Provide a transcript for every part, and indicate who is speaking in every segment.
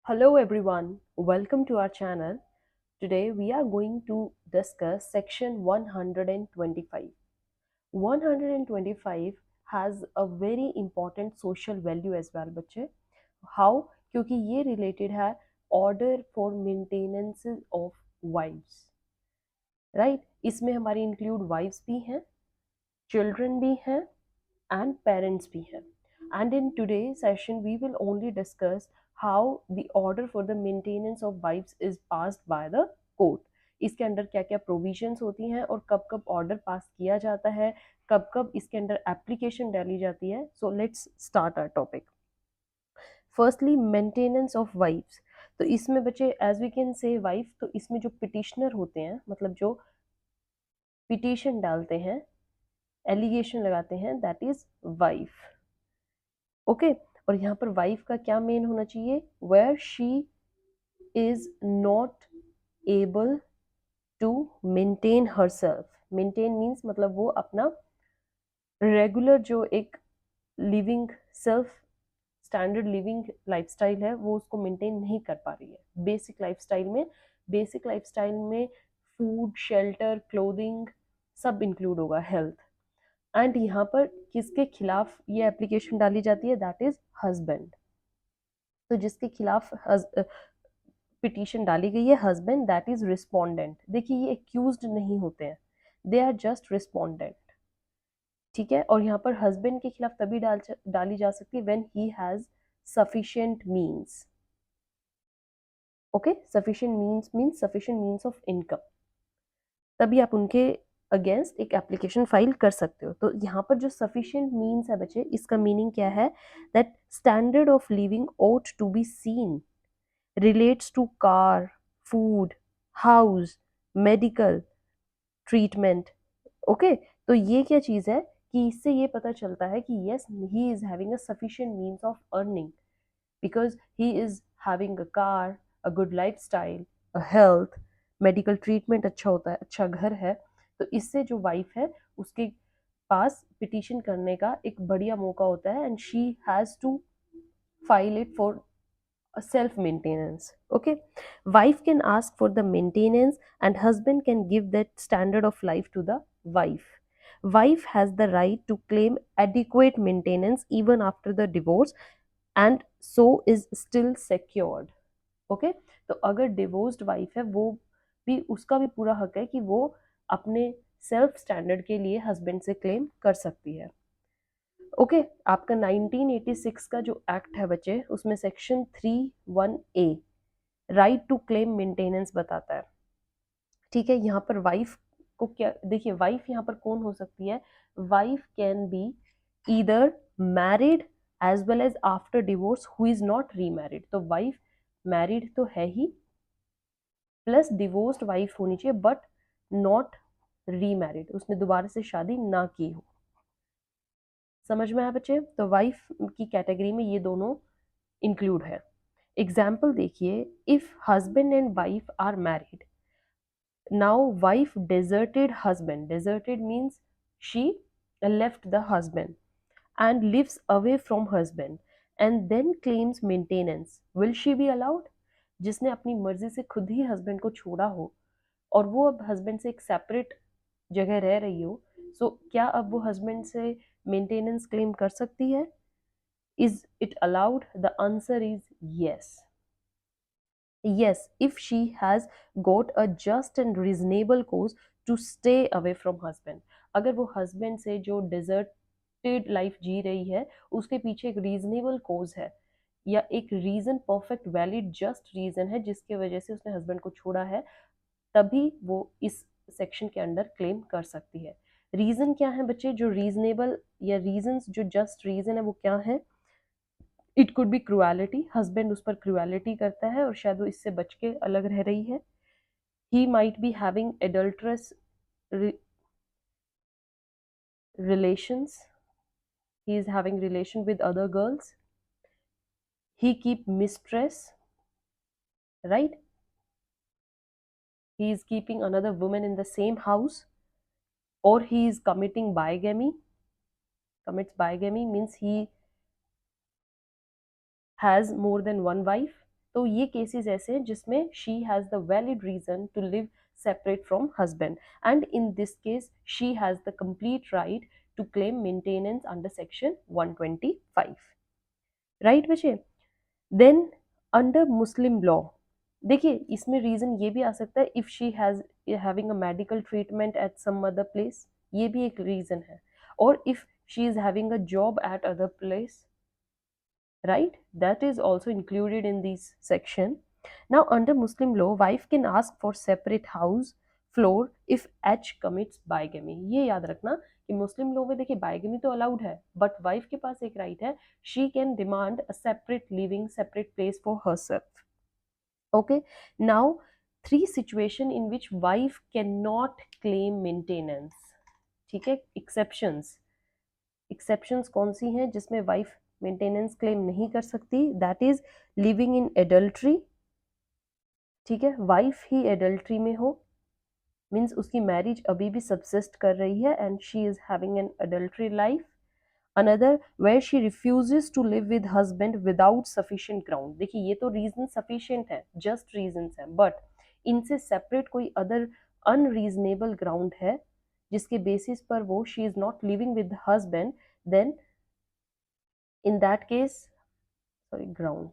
Speaker 1: Hello everyone, welcome to our channel. Today we are going to discuss section 125. 125 has a very important social value as well बच्चे. How? क्योंकि ये related है order for maintenance of wives. Right? इसमें हमारी include wives भी हैं, children भी हैं and parents भी हैं. And in today's session we will only discuss how the order for the maintenance of wives is passed by the court. इसके अंदर क्या क्या प्रोविजंस होती हैं और कब कब ऑर्डर पास किया जाता है, कब कब इसके अंदर एप्लीकेशन डाली जाती है. So let's start our topic. Firstly maintenance of wives. तो इसमें बच्चे as we can say wife, तो इसमें जो पिटिशनर होते हैं, मतलब जो पिटिशन डालते हैं, एलिगेशन लगाते हैं, दैट इज वाइफ. ओके. और यहाँ पर वाइफ का क्या मेन होना चाहिए? Where she is not able to maintain herself. Maintain means मतलब वो अपना रेगुलर जो एक living self standard living lifestyle है वो उसको मेंटेन नहीं कर पा रही है. बेसिक लाइफस्टाइल में फूड, शेल्टर, क्लोथिंग सब इंक्लूड होगा, हेल्थ. एंड यहाँ पर किसके खिलाफ ये एप्लीकेशन डाली जाती है? That is husband. तो जिसके खिलाफ पिटीशन डाली गई है, हस्बैंड, दैट इज रिस्पोंडेंट. देखिए ये एक्यूज्ड नहीं होते हैं, दे आर जस्ट रिस्पोंडेंट. ठीक है. और यहाँ पर हस्बैंड के खिलाफ तभी डाली जा सकती है when he has sufficient means. Okay. Sufficient means sufficient means of income. तभी आप उनके अगेंस्ट एक एप्लीकेशन फाइल कर सकते हो. तो यहाँ पर जो सफिशिएंट मींस है बच्चे, इसका मीनिंग क्या है? That standard of living ought to be seen, relates to car, food, house, medical treatment. Okay. तो ये क्या चीज है कि इससे ये पता चलता है कि yes, he is having a sufficient means of earning because he is having a car, a good lifestyle, a health, medical treatment अच्छा होता है, अच्छा घर है. तो इससे जो वाइफ है उसके पास पिटीशन करने का एक बढ़िया मौका होता है and she has to file it for self maintenance. Okay. Wife can ask for the maintenance and husband can give that standard of life to the wife has the right to claim adequate maintenance even after the divorce and so is still secured. Okay. तो अगर divorced wife है वो भी, उसका भी पूरा हक है कि वो अपने सेल्फ स्टैंडर्ड के लिए हस्बैंड से क्लेम कर सकती है. ओके. आपका 1986 का जो एक्ट है बच्चे, उसमें section 31A right to claim maintenance बताता है. ठीक है. यहाँ पर वाइफ को क्या, देखिए वाइफ यहाँ पर कौन हो सकती है? Wife can be either married as well as after divorce who is not remarried. तो वाइफ मैरिड तो है ही, प्लस डिवोर्स्ड वाइफ होनी चाहिए बट नॉट रीमैरिड, उसने दोबारा से शादी ना की हो. समझ में आया बच्चे? तो वाइफ की कैटेगरी में ये दोनों इंक्लूड है. एग्जाम्पल देखिए, if husband and wife are married, now wife deserted husband. Deserted means she left the husband and lives away from husband and then claims maintenance. Will she be allowed? जिसने अपनी मर्जी से खुद ही husband को छोड़ा हो और वो अब हस्बैंड से एक सेपरेट जगह रह रही हो, सो क्या अब वो हस्बैंड से मेंटेनेंस क्लेम कर सकती है? Is it allowed? The answer is yes. Yes, if she has got a just and reasonable cause to stay away from husband. अगर वो हस्बैंड से जो डिजर्टेड लाइफ जी रही है उसके पीछे एक रीजनेबल कोज है या एक reason, perfect valid just reason है जिसके वजह से उसने हस्बैंड को छोड़ा है, तभी वो इस सेक्शन के अंडर क्लेम कर सकती है. रीजन क्या है बच्चे? जो रीजनेबल या रीजंस जो जस्ट रीजन है वो क्या है? It could be cruelty. Husband उस पर क्रुएलिटी करता है और शायद वो इससे बच के अलग रह रही है. He might be having adulterous relations. He is having relation with other girls. He keep mistress, right? He is keeping another woman in the same house, or he is committing bigamy. Commits bigamy means he has more than one wife. तो ये cases ऐसे हैं जिसमें she has the valid reason to live separate from husband, and in this case she has the complete right to claim maintenance under section 125, right बच्चे। Then under Muslim law, देखिए इसमें reason ये भी आ सकता है if she has having a medical treatment at some other place, ये भी एक रीजन है, और if she is having a job at other place, right, that is also included in this section. Now under Muslim law wife can ask for separate house floor if H commits bigamy, ये याद रखना कि मुस्लिम law में देखिए bigamy तो allowed है, but wife के पास एक राइट है, she can demand a separate living separate place for herself. okay, now three situation in which wife cannot claim maintenance, ठीक है, एक्सेप्शंस कौन सी हैं जिसमें वाइफ मेंटेनेंस क्लेम नहीं कर सकती, that is living in adultery, ठीक है, वाइफ ही एडल्ट्री में हो, मीन्स उसकी मैरिज अभी भी सबसिस्ट कर रही है and she is having an adultery life, another where she refuses to live with husband without sufficient ground, देखिए ये तो रीजन सफिशिएंट है, जस्ट रीजंस है, बट इनसे सेपरेट कोई अदर अनरीजनेबल ग्राउंड है जिसके बेसिस पर वो she is not living with husband, then in that case, sorry, ground,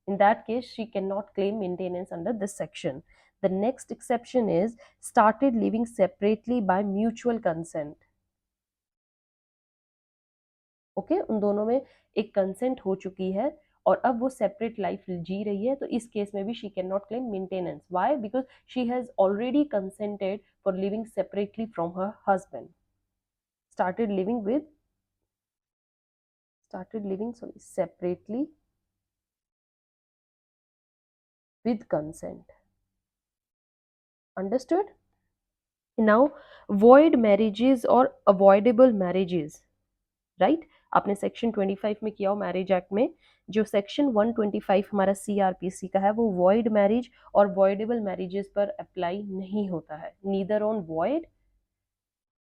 Speaker 1: in that case she cannot claim maintenance under this section. The next exception is started living separately by mutual consent, okay, उन दोनों में एक consent हो चुकी है और अब वो सेपरेट लाइफ जी रही है, तो इस केस में भी she can not claim maintenance, why, because she has already consented for living separately from her husband, started living with started living sorry separately with consent, understood? Now void marriages or avoidable marriages, right, आपने section 25 में किया हो marriage act में, जो section 125 हमारा CrPC का है वो वॉइड मैरिज और वॉइडेबल मैरिजेस पर अप्लाई नहीं होता है, neither on void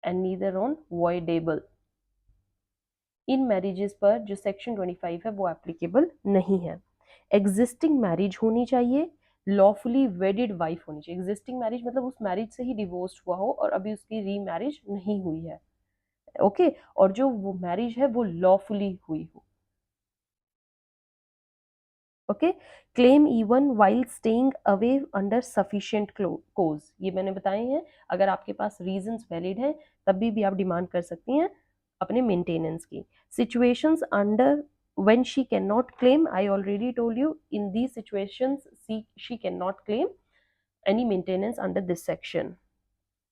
Speaker 1: and neither on voidable, in marriages पर जो सेक्शन 25 है वो एप्लीकेबल नहीं है। एग्जिस्टिंग मैरिज होनी चाहिए, लॉफुली वेडिड वाइफ होनी चाहिए, एग्जिस्टिंग मैरिज मतलब उस मैरिज से ही डिवोर्स हुआ हो और अभी उसकी री मैरिज नहीं हुई है, ओके, और जो वो मैरिज है वो लॉफुली हुई हो, okay, claim even while staying away under sufficient cause, ये मैंने बताए हैं, अगर आपके पास रीजंस वैलिड हैं तभी भी आप डिमांड कर सकती हैं अपने मेंटेनेंस की। Situations under when she cannot claim, I already told you in these situations she cannot claim any maintenance under this section,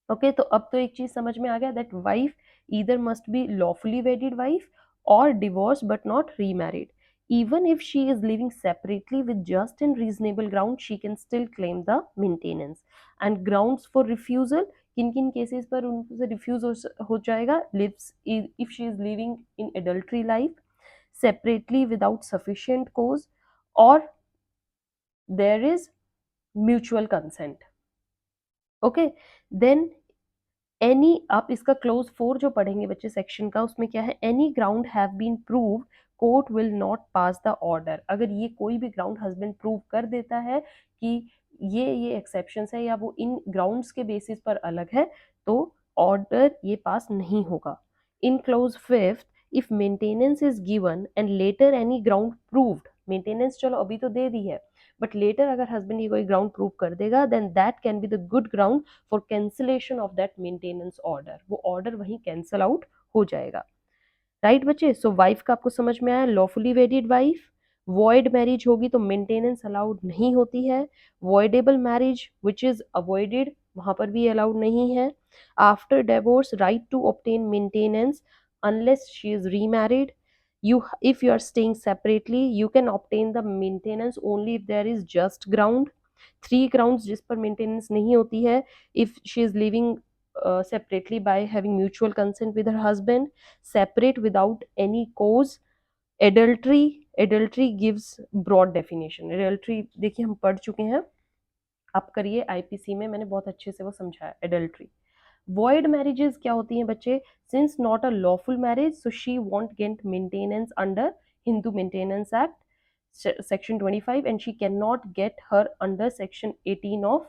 Speaker 1: okay, तो अब तो एक चीज समझ में आ गया that wife either must be lawfully wedded wife or divorced but not remarried, even if she is living separately with just and reasonable ground she can still claim the maintenance, and grounds for refusal किन किन cases पर उनसे refuse हो जाएगा, lives if she is living in adultery life, separately without sufficient cause, or there is mutual consent, okay, then any, आप इसका close 4 जो पढ़ेंगे बच्चे सेक्शन का, उसमें क्या है, any ground have been proved court will not pass the order, अगर ये कोई भी ग्राउंड हस्बैंड प्रूव कर देता है कि ये एक्सेप्शंस है या वो इन ग्राउंड्स के बेसिस पर अलग है तो ऑर्डर ये पास नहीं होगा। In clause 5 if maintenance is given and later any ground proved, maintenance चलो अभी तो दे दी है बट लेटर अगर हस्बैंड ये कोई ग्राउंड प्रूव कर देगा then that can be the good ground for cancellation of that maintenance order, वो ऑर्डर वहीं कैंसिल आउट हो जाएगा, राइट बच्चे। सो वाइफ का आपको समझ में आया, lawfully wedded wife, void marriage होगी तो मेंटेनेंस अलाउड नहीं होती है, voidable marriage which is avoided वहां पर भी अलाउड नहीं है, after divorce right to obtain maintenance unless she is remarried, you if you are staying separately you can obtain the maintenance only if there is just ground, three grounds जिस पर maintenance नहीं होती है, if she is living separately by having mutual consent with her husband, separate without any cause, adultery gives broad definition, adultery देखिए हम पढ़ चुके हैं, आप करिए आईपीसी में मैंने बहुत अच्छे से वो समझाया adultery। void marriages क्या होती हैं बच्चे, since not a lawful marriage so she won't get maintenance under Hindu Maintenance Act, section 25 and she cannot get her under section 18 of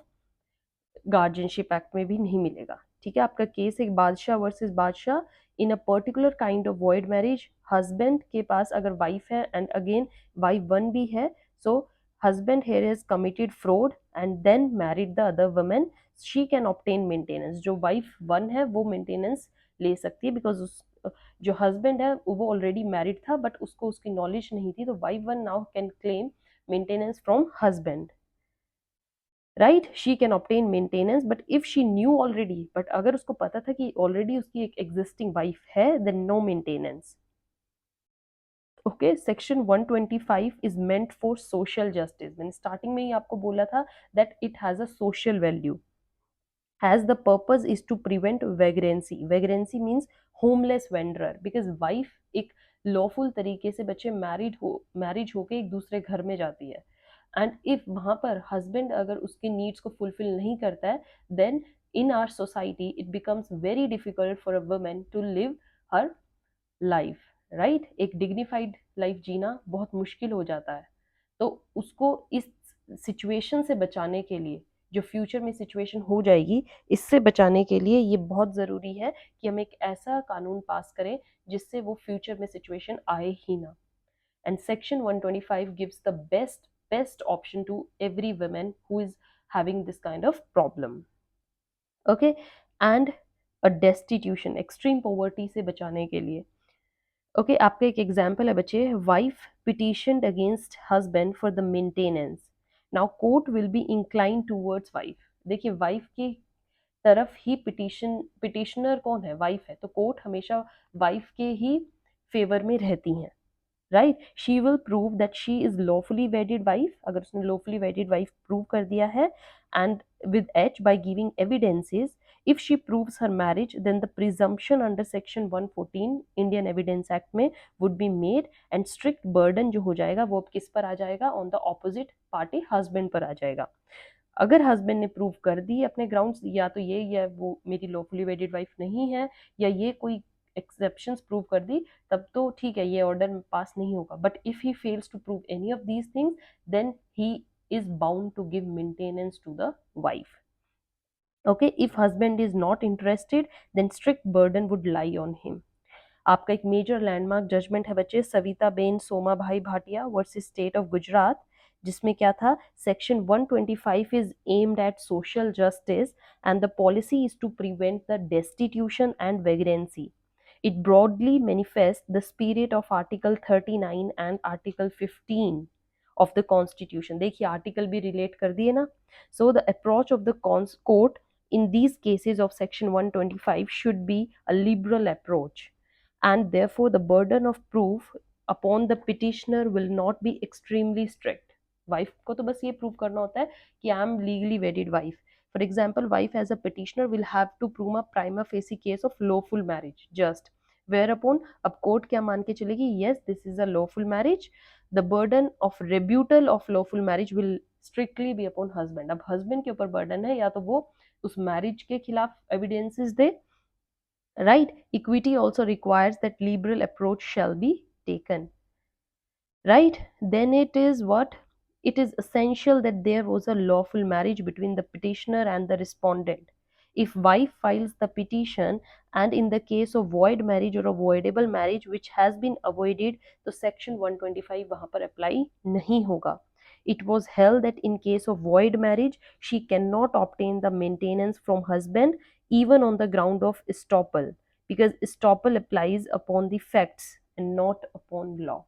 Speaker 1: guardianship act में भी नहीं मिलेगा. ठीक है, आपका केस एक Badshah versus Badshah in a particular kind of void marriage. Husband के पास अगर वाइफ है एंड अगेन वाइफ वन भी है, सो husband here has committed fraud and then married the other woman, she can obtain maintenance. जो wife वन है वो maintenance ले सकती है because उस जो husband है वो already married था but उसको उसकी knowledge नहीं थी, तो wife one now can claim maintenance from husband. Right, she can obtain maintenance. But if she knew already, but अगर उसको पता था कि ऑलरेडी उसकी एक एग्जिस्टिंग वाइफ है, then no maintenance. Okay, section 125 is meant for social justice. मैंने starting में ही आपको बोला था that it has a social value. As the purpose is to prevent vagrancy. Vagrancy means homeless wanderer, because wife एक lawful तरीके से बच्चे मैरिज होके एक दूसरे घर में जाती है, एंड इफ वहां पर हस्बैंड अगर उसकी नीड्स को फुलफिल नहीं करता है, then in our society it becomes very difficult for a woman to live her life. Right, एक डिग्निफाइड लाइफ जीना बहुत मुश्किल हो जाता है. तो उसको इस सिचुएशन से बचाने के लिए, जो फ्यूचर में सिचुएशन हो जाएगी, इससे बचाने के लिए ये बहुत ज़रूरी है कि हम एक ऐसा कानून पास करें जिससे वो फ्यूचर में सिचुएशन आए ही ना. And section 125 gives the best option to every woman who is having this kind of problem. Okay, and a destitution, extreme poverty से बचाने के लिए. ओके, आपका एक एग्जाम्पल है बच्चे, wife petitioned against husband for the maintenance. Now court will be incline towards wife. देखिए, wife की तरफ ही पिटिशनर कौन है, वाइफ है, तो कोर्ट हमेशा वाइफ के ही फेवर में रहती हैं. Right, she will prove that she is lawfully wedded wife. अगर उसने लॉफुली वेडिड वाइफ प्रूव कर दिया है, and with H by giving evidences, if she proves her marriage, then the presumption under section 114 Indian Evidence Act में would be made, and strict burden जो हो जाएगा वो अब किस पर आ जाएगा, on the opposite party, husband पर आ जाएगा. अगर हस्बैंड ने प्रूव कर दी अपने ग्राउंड्स, या तो ये या वो मेरी लॉफुली वेडिड वाइफ नहीं है, या ये कोई एक्सेप्शंस प्रूव कर दी, तब तो ठीक है, ये ऑर्डर पास नहीं होगा. But if he fails to prove any of these things, then he is bound to give maintenance to the wife. Okay, if husband is not interested, then strict burden would lie on him. आपका एक major landmark judgement है बच्चे, Savita ben Soma bhai Bhatia versus state of Gujarat, जिसमें क्या था, section 125 is aimed at social justice and the policy is to prevent the destitution and vagrancy. It broadly manifests the spirit of Article 39 and Article 15 of the Constitution. देखिए, article भी relate कर दिए ना. So the approach of the court in these cases of section 125 should be a liberal approach, and therefore the burden of proof upon the petitioner will not be extremely strict. Wife को तो बस ये prove करना होता है कि I am legally wedded wife. For example, wife as a petitioner will have to prove a prima facie case of lawful marriage just, whereupon अब court क्या मान के चलेगी, yes this is a lawful marriage, the burden of rebuttal of lawful marriage will strictly be upon husband. अब husband के ऊपर burden है, या तो वो उस marriage के खिलाफ evidences they. Right, equity also requires that liberal approach shall be taken. Right, then it is what, it is essential that there was a lawful marriage between the petitioner and the respondent. If wife files the petition, and in the case of void marriage or avoidable marriage which has been avoided, तो section 125 वहां पर apply नहीं होगा. It was held that in case of void marriage she cannot obtain the maintenance from husband even on the ground of estoppel, because estoppel applies upon the facts and not upon law.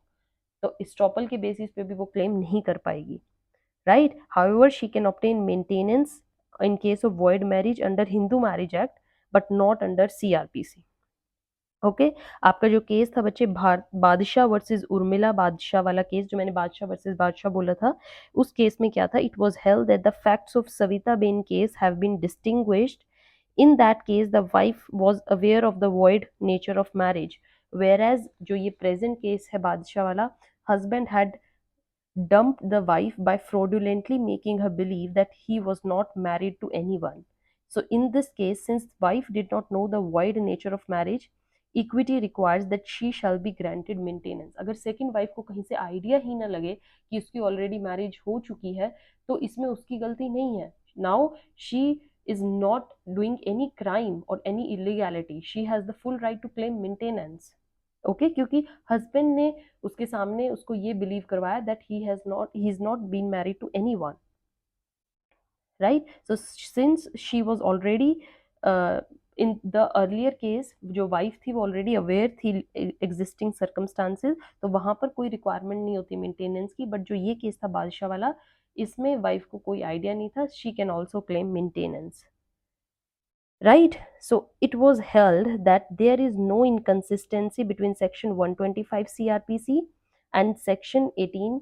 Speaker 1: तो estoppel के basis पे भी वो claim नहीं कर पाएगी. Right, however she can obtain maintenance in case of void marriage under Hindu marriage act but not under CrPC. Okay, आपका जो केस था बच्चे बादशाह वर्सेस उर्मिला बादशाह वाला केस, जो मैंने बादशाह वर्सेस बादशाह बोला था, उस केस में क्या था, it was held that the facts of Savita Ben case have been distinguished. In that case, the wife was aware of the void nature of marriage, whereas जो ये present case है बादशाह वाला, husband had dumped the wife by fraudulently making her believe that he was not married to anyone. So in this case, since wife did not know the void nature of marriage, equity requires that she shall be granted maintenance. अगर second wife को कहीं से idea ही ना लगे कि उसकी already marriage हो चुकी है तो इसमें उसकी गलती नहीं है। Now she is not doing any crime or any illegality, she has the full right to claim maintenance। Okay क्योंकि हस्बैंड ने उसके सामने उसको ये बिलीव करवाया that he is not been married to anyone, right. So since she was already in the earlier case, जो wife थी वो ऑलरेडी अवेयर थी एग्जिस्टिंग सर्कमस्टांसेस, तो वहां पर कोई रिक्वायरमेंट नहीं होती मेंटेनेंस की। बट जो ये केस था बादशाह वाला, इसमें वाइफ को कोई आइडिया नहीं था, she can also claim maintenance, right? So it was held that there is no inconsistency between section 125 CRPC and section 18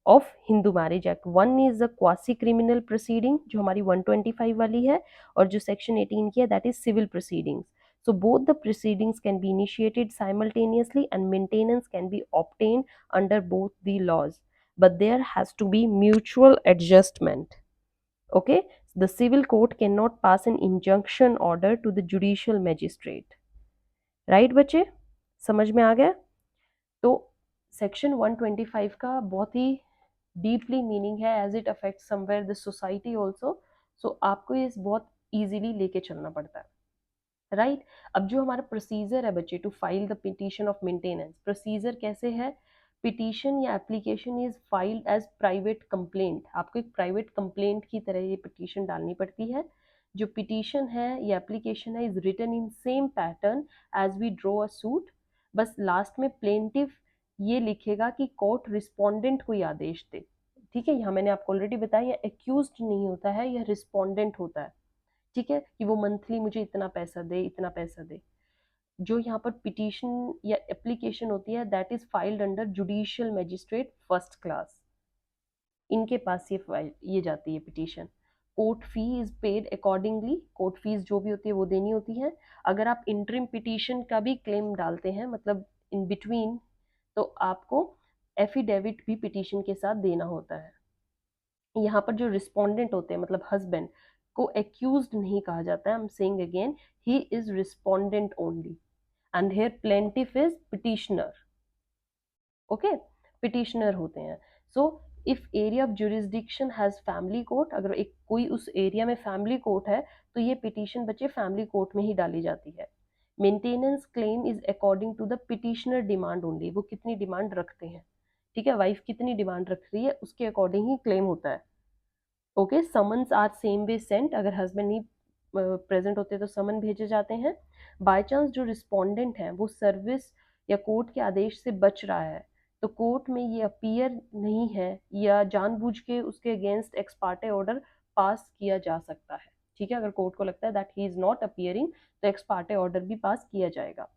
Speaker 1: of Hindu Marriage Act। one is a quasi criminal proceeding जो हमारी 125 वाली है, और जो section 18 की है that is civil proceedings। So both the proceedings can be initiated simultaneously and maintenance can be obtained under both the laws, but there has to be mutual adjustment। Okay, the civil court cannot pass an injunction order to the judicial magistrate। Right बच्चे, समझ में आ गया? तो section 125 का बहुत ही deeply meaning है as it affect somewhere the society also. So आपको ये बहुत इजीली लेके चलना पड़ता है, राइट। अब जो हमारा प्रोसीजर है बच्चे to file the petition of maintenance, procedure कैसे है? पिटीशन या application is filed as private complaint. आपको एक प्राइवेट कंप्लेंट की तरह ये पिटीशन डालनी पड़ती है। जो पिटीशन है या एप्लीकेशन है is written in same pattern as we draw a suit. बस लास्ट में प्लेंटिफ ये लिखेगा कि कोर्ट रिस्पोंडेंट को आदेश दे। ठीक है, यहाँ मैंने आपको ऑलरेडी बताया यह एक्यूज्ड नहीं होता है, यह रिस्पोंडेंट होता है। ठीक है, कि वो मंथली मुझे इतना पैसा दे, इतना पैसा दे। जो यहाँ पर पिटीशन या एप्लीकेशन होती है that is filed under judicial magistrate first class, इनके पास ये जाती है petition. Court fee is paid accordingly, court fees जो भी होती है वो देनी होती है। अगर आप इंटरिम पिटीशन का भी क्लेम डालते हैं, मतलब इन बिटवीन, तो आपको एफिडेविट भी पिटीशन के साथ देना होता है। यहाँ पर जो रिस्पोंडेंट होते हैं मतलब हस्बैंड को एक्यूज्ड नहीं कहा जाता है। I am saying again, he is respondent only and here plaintiff is petitioner. Okay, petitioner होते हैं। So if area of jurisdiction has family court, अगर एक कोई उस एरिया में फैमिली कोर्ट है तो ये पिटीशन बच्चे फैमिली कोर्ट में ही डाली जाती है। Maintenance claim is according to the petitioner demand only, वो कितनी डिमांड रखते हैं। ठीक है, वाइफ कितनी डिमांड रख रही है उसके अकॉर्डिंग ही क्लेम होता है। Okay, summons are same way sent, अगर हस्बैंड नहीं प्रेजेंट होते तो समन भेजे जाते हैं। बाय चांस जो रिस्पोंडेंट है वो सर्विस या कोर्ट के आदेश से बच रहा है तो कोर्ट में ये अपीयर नहीं है या जानबूझ के उसके against x Partey order pass किया जा सकता है। ठीक है, अगर कोर्ट को लगता है that he is not appearing तो एक्स पार्टे ऑर्डर भी पास किया जाएगा।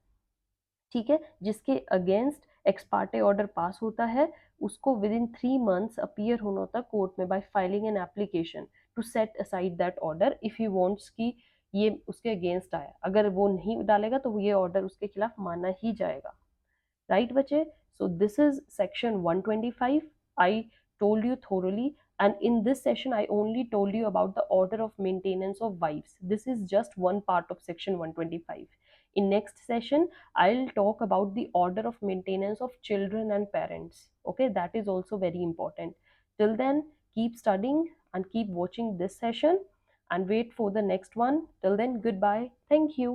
Speaker 1: ठीक है, जिसके against x Partey order pass होता है उसको विद इन 3 months अपीयर होना होता है कोर्ट में by filing an application to set aside that order if he wants कि ये उसके अगेंस्ट आया। अगर वो नहीं डालेगा तो ये ऑर्डर उसके खिलाफ माना ही जाएगा। राइट बच्चे, so this is section 125। I told you thoroughly, and in this session I only told you about the order of maintenance of wives. This is just one part of section 125। in next session I'll talk about the order of maintenance of children and parents। okay, that is also very important। till then keep studying and keep watching this session and wait for the next one। till then, goodbye, thank you।